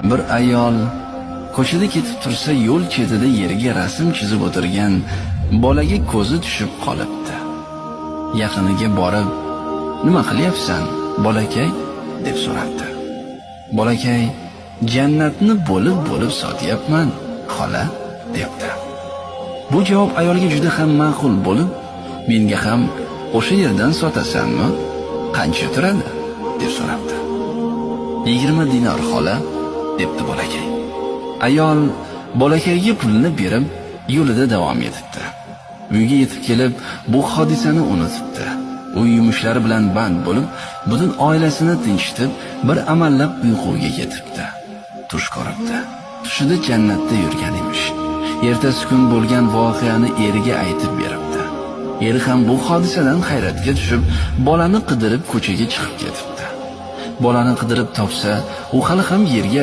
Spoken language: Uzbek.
Bir ayol ko'chada ketib tursa, yo'l chetida yerga rasm chizib o'tirgan bolaga ko'zi tushib qolibdi. Yaqiniga borib, "Nima qilyapsan, bolakay?" deb so'rabdi. Bolakay, "Jannatni bo'lib sotyapman, xola", debdi. Bu javob ayolga juda ham ma'qul bo'lib, "Menga ham o'sha yerdan sotasanmi? Qancha turadi?" deb so'rabdi. 20 dinor, xola", debdi bolakay. Ayol bolakayga pulni berib, yo'lida davom etibdi. Uyga yetib kelib, bu hodisani unutibdi. U yumushlari bilan band bo'lib, butun oilasini tinchitib, bir amallab uyquga ketibdi. Tush ko'ribdi. Tushida jannatda yurgan emish. Ertasi kun bo'lgan voqeani eriga aytib beribdi. Eri ham bu hodisadan hayratga tushib, bolani qidirib ko'chaga chiqib ketibdi. Bolani qidirib topsa, u hali ham yerga